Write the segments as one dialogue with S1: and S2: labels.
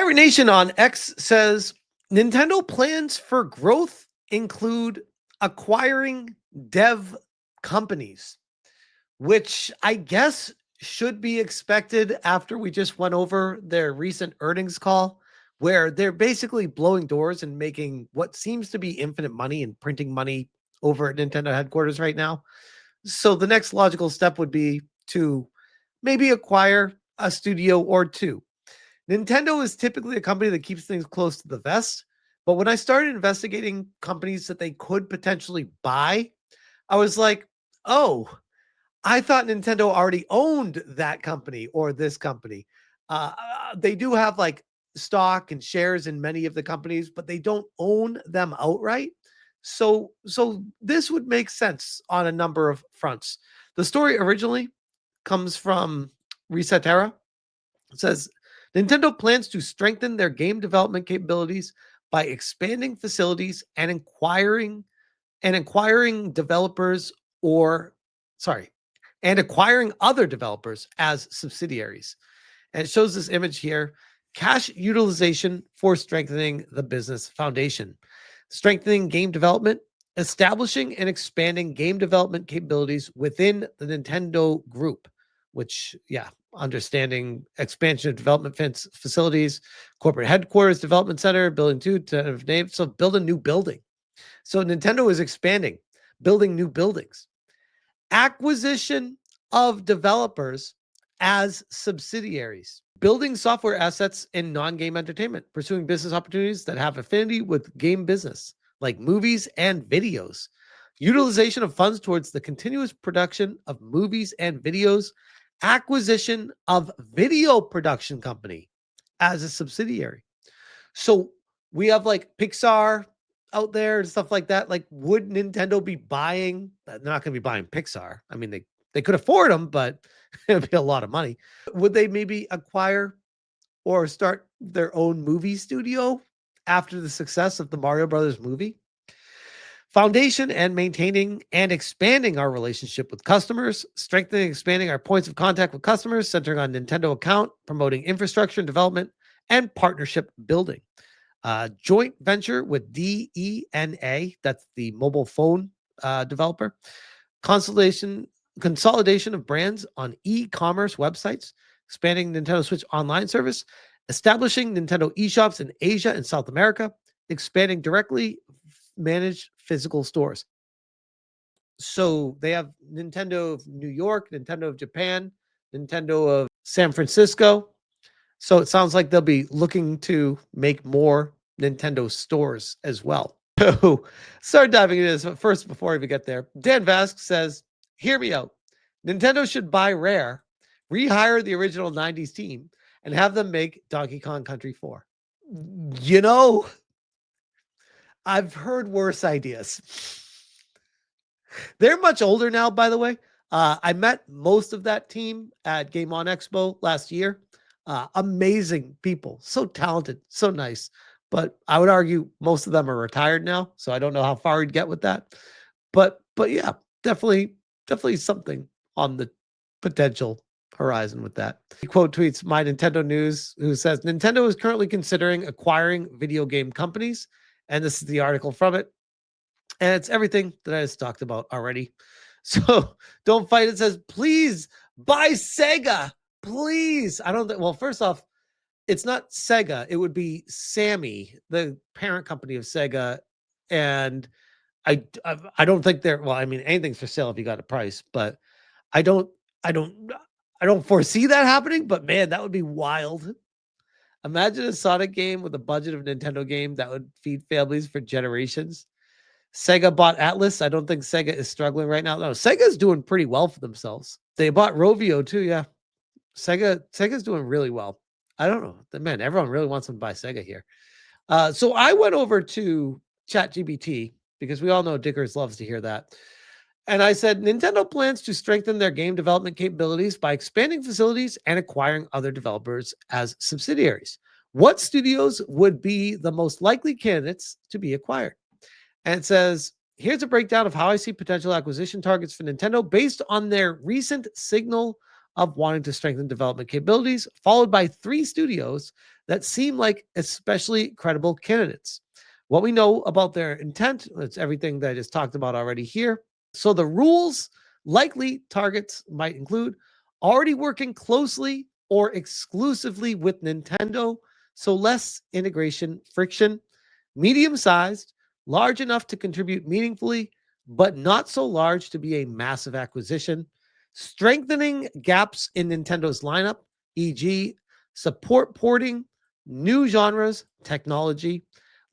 S1: Pirate Nation on X says Nintendo plans for growth include acquiring dev companies, which I guess should be expected after we just went over their recent earnings call, where they're basically blowing doors and making what seems to be infinite money and printing money over at Nintendo headquarters right now. So the next logical step would be to maybe acquire a studio or two. Nintendo is typically a company that keeps things close to the vest, but when I started investigating companies that they could potentially buy, I was like, oh, I thought Nintendo already owned that company or this company. They do have like stock and shares in many of the companies, but they don't own them outright. So this would make sense on a number of fronts. The story originally comes from Resetera. It says Nintendo plans to strengthen their game development capabilities by expanding facilities and acquiring developers or sorry, and acquiring other developers as subsidiaries. And it shows this image here, cash utilization for strengthening the business foundation, strengthening game development, establishing and expanding game development capabilities within the Nintendo group, which, yeah, understanding expansion of development facilities, corporate headquarters, development center, building two, name. So build a new building. So Nintendo is expanding, building new buildings, acquisition of developers as subsidiaries, building software assets in non-game entertainment, pursuing business opportunities that have affinity with game business, like movies and videos, utilization of funds towards the continuous production of movies and videos, acquisition of video production company as a subsidiary. So we have like Pixar out there and stuff like that. Like, would Nintendo be buying? They're not going to be buying Pixar. I mean, they could afford them, but it'd be a lot of money. Would they maybe acquire or start their own movie studio after the success of the Mario Brothers movie? Foundation and maintaining and expanding our relationship with customers, strengthening and expanding our points of contact with customers, centering on Nintendo account, promoting infrastructure and development, and partnership building. Joint venture with DENA, that's the mobile phone developer. Consolidation of brands on e-commerce websites, expanding Nintendo Switch online service, establishing Nintendo eShops in Asia and South America, expanding directly managed physical stores. So they have Nintendo of New York, Nintendo of Japan, Nintendo of San Francisco. So it sounds like they'll be looking to make more Nintendo stores as well. So start diving into this. But first, before I even get there, Dan Vask says, hear me out. Nintendo should buy Rare, rehire the original 90s team, and have them make Donkey Kong Country 4. You know, I've heard worse ideas. They're much older now, by the way. I met most of that team at Game On Expo last year. Amazing people, so talented, so nice. But I would argue most of them are retired now, so I don't know how far we'd get with that. But yeah, definitely something on the potential horizon with that. He quote tweets My Nintendo News, who says Nintendo is currently considering acquiring video game companies, and this is the article from it. And it's everything that I just talked about already. So Don't Fight It says, please buy SEGA. Please. I don't think, well, first off, it's not SEGA. It would be Sammy, the parent company of SEGA. And I don't think they're, well, I mean, anything's for sale if you got a price, but I don't foresee that happening, but man, that would be wild. Imagine a Sonic game with a budget of a Nintendo game that would feed families for generations. Sega bought Atlas. I don't think Sega is struggling right now. No, Sega's doing pretty well for themselves. They bought Rovio too. Yeah. Sega's doing really well. I don't know. Man, everyone really wants them to buy Sega here. So I went over to ChatGPT because we all know Dickers loves to hear that. And I said, Nintendo plans to strengthen their game development capabilities by expanding facilities and acquiring other developers as subsidiaries. What studios would be the most likely candidates to be acquired? And it says, here's a breakdown of how I see potential acquisition targets for Nintendo based on their recent signal of wanting to strengthen development capabilities, followed by 3 studios that seem like especially credible candidates. What we know about their intent, it's everything that I just talked about already here. So the rules likely targets might include already working closely or exclusively with Nintendo, so less integration friction, medium sized, large enough to contribute meaningfully, but not so large to be a massive acquisition, strengthening gaps in Nintendo's lineup, e.g., support porting, new genres, technology,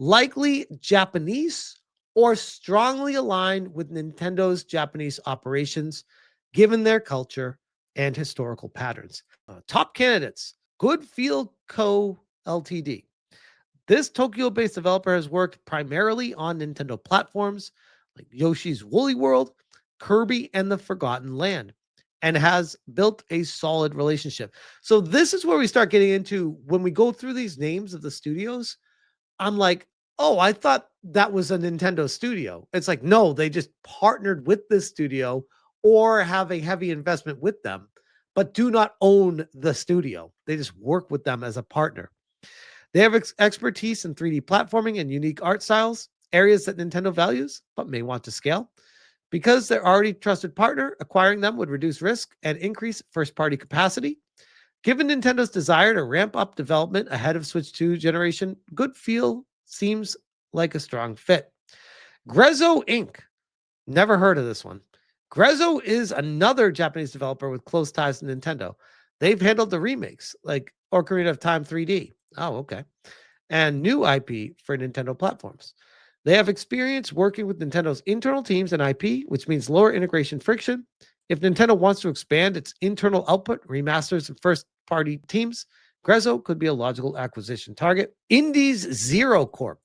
S1: likely Japanese or strongly aligned with Nintendo's Japanese operations, given their culture and historical patterns. Top candidates: Goodfield Co. Ltd. This Tokyo-based developer has worked primarily on Nintendo platforms like Yoshi's Woolly World, Kirby, and the Forgotten Land, and has built a solid relationship. So this is where we start getting into, when we go through these names of the studios, I'm like, oh, I thought that was a Nintendo studio. It's like, no, they just partnered with this studio or have a heavy investment with them, but do not own the studio. They just work with them as a partner. They have expertise in 3D platforming and unique art styles, areas that Nintendo values but may want to scale. Because they're already a trusted partner, acquiring them would reduce risk and increase first-party capacity. Given Nintendo's desire to ramp up development ahead of Switch 2 generation, Goodfield seems like a strong fit. Grezzo Inc. Never heard of this one. Grezzo is another Japanese developer with close ties to Nintendo. They've handled the remakes, like Ocarina of Time 3D. Oh, okay. And new IP for Nintendo platforms. They have experience working with Nintendo's internal teams and IP, which means lower integration friction. If Nintendo wants to expand its internal output, remasters, and first-party teams, Grezzo could be a logical acquisition target. Indies Zero Corp.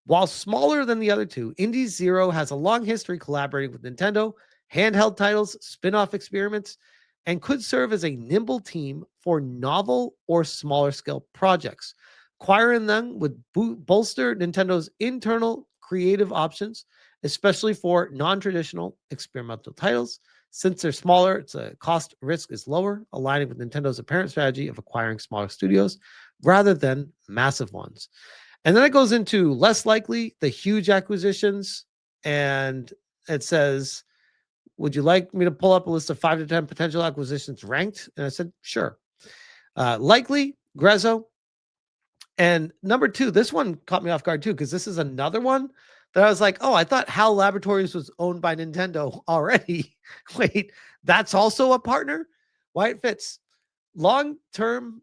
S1: While smaller than the other two, Indies Zero has a long history collaborating with Nintendo, handheld titles, spin-off experiments, and could serve as a nimble team for novel or smaller scale projects. Acquiring them would bolster Nintendo's internal creative options, especially for non-traditional experimental titles. Since they're smaller, its cost risk is lower, aligning with Nintendo's apparent strategy of acquiring smaller studios rather than massive ones. And then it goes into less likely, the huge acquisitions, and it says, would you like me to pull up a list of 5 to 10 potential acquisitions ranked? And I said, sure. Likely, Grezzo. And number 2, this one caught me off guard too, because this is another one that I was like, oh, I thought HAL Laboratories was owned by Nintendo already. Wait, that's also a partner? Why it fits. Long-standing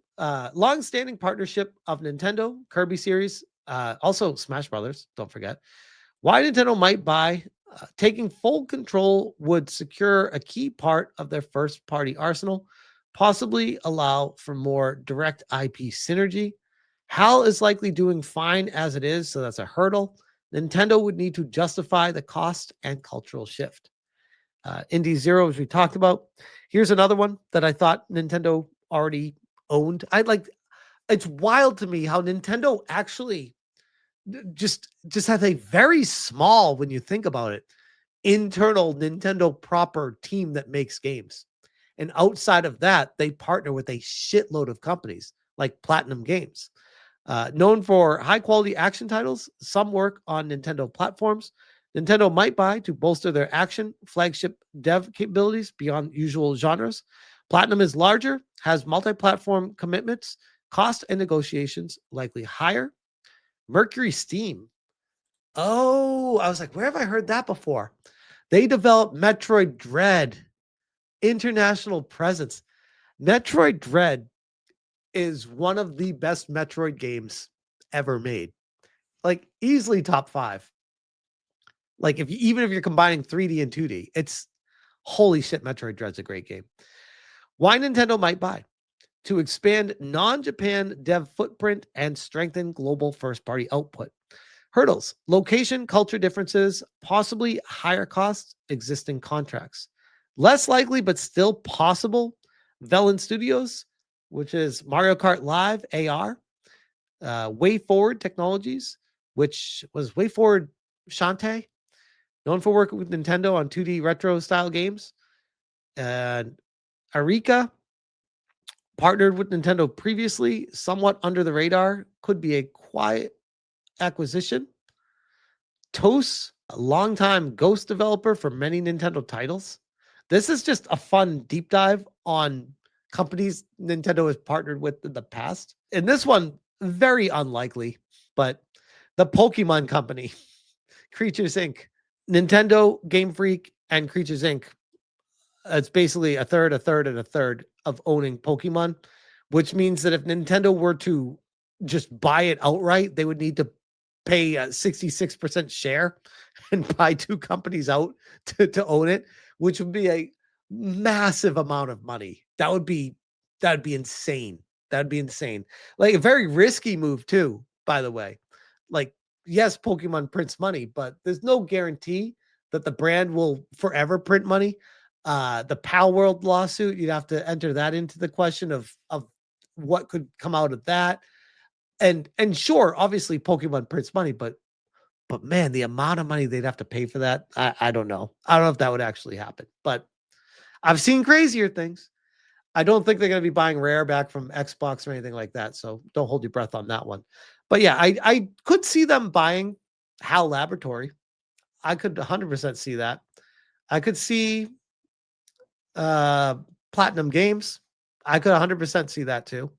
S1: partnership of Nintendo, Kirby series, also Smash Brothers, don't forget. Why Nintendo might buy, taking full control would secure a key part of their first-party arsenal, possibly allow for more direct IP synergy. HAL is likely doing fine as it is, so that's a hurdle. Nintendo would need to justify the cost and cultural shift. Indie Zero, as we talked about. Here's another one that I thought Nintendo already owned. It's wild to me how Nintendo actually just has a very small, when you think about it, internal Nintendo proper team that makes games. And outside of that, they partner with a shitload of companies like PlatinumGames. Known for high-quality action titles, some work on Nintendo platforms. Nintendo might buy to bolster their action flagship dev capabilities beyond usual genres. Platinum is larger, has multi-platform commitments, cost and negotiations likely higher. Mercury Steam. Oh, I was like, where have I heard that before? They developed Metroid Dread, international presence. Metroid Dread is one of the best Metroid games ever made. Like easily top 5. Like even if you're combining 3D and 2D, it's holy shit. Metroid Dread's a great game. Why Nintendo might buy to expand non-Japan dev footprint and strengthen global first-party output. Hurdles: location, culture differences, possibly higher costs, existing contracts. Less likely, but still possible, Velan Studios, which is Mario Kart Live AR, Way Forward Technologies, which was Way Forward Shantae, known for working with Nintendo on 2D retro style games, and Arika, partnered with Nintendo previously, somewhat under the radar, could be a quiet acquisition. TOS, a longtime Ghost developer for many Nintendo titles. This is just a fun deep dive on companies Nintendo has partnered with in the past. And this one, very unlikely, but the Pokemon Company, Creatures Inc., Nintendo, Game Freak, and Creatures Inc. It's basically a third, a third, and a third of owning Pokemon, which means that if Nintendo were to just buy it outright, they would need to pay a 66% share and buy two companies out to own it, which would be a massive amount of money. That'd be insane. That'd be insane. Like a very risky move too, by the way. Like, yes, Pokemon prints money, but there's no guarantee that the brand will forever print money. The Pal World lawsuit, you'd have to enter that into the question of what could come out of that. And sure, obviously Pokemon prints money, but man, the amount of money they'd have to pay for that, I don't know. I don't know if that would actually happen. But I've seen crazier things. I don't think they're going to be buying Rare back from Xbox or anything like that. So don't hold your breath on that one. But yeah, I could see them buying HAL Laboratory. I could 100% see that. I could see PlatinumGames. I could 100% see that too.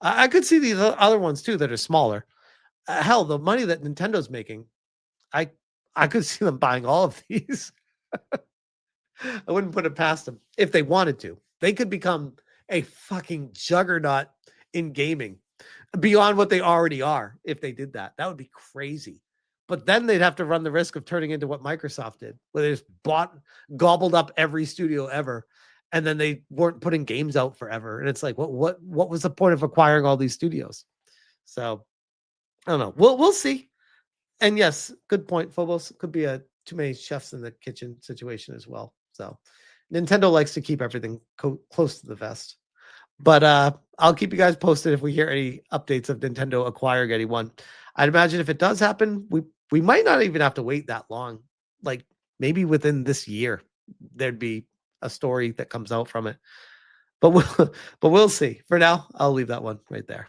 S1: I could see these other ones too that are smaller. Hell, the money that Nintendo's making, I I could see them buying all of these. I wouldn't put it past them if they wanted to. They could become a fucking juggernaut in gaming beyond what they already are if they did that. That would be crazy. But then they'd have to run the risk of turning into what Microsoft did, where they just gobbled up every studio ever, and then they weren't putting games out forever. And it's like, what was the point of acquiring all these studios? So I don't know. We'll see. And yes, good point. Phobos could be a too many chefs in the kitchen situation as well. So Nintendo likes to keep everything close to the vest. But I'll keep you guys posted if we hear any updates of Nintendo acquiring anyone. I'd imagine if it does happen, we might not even have to wait that long. Like maybe within this year, there'd be a story that comes out from it. But we'll see. For now, I'll leave that one right there.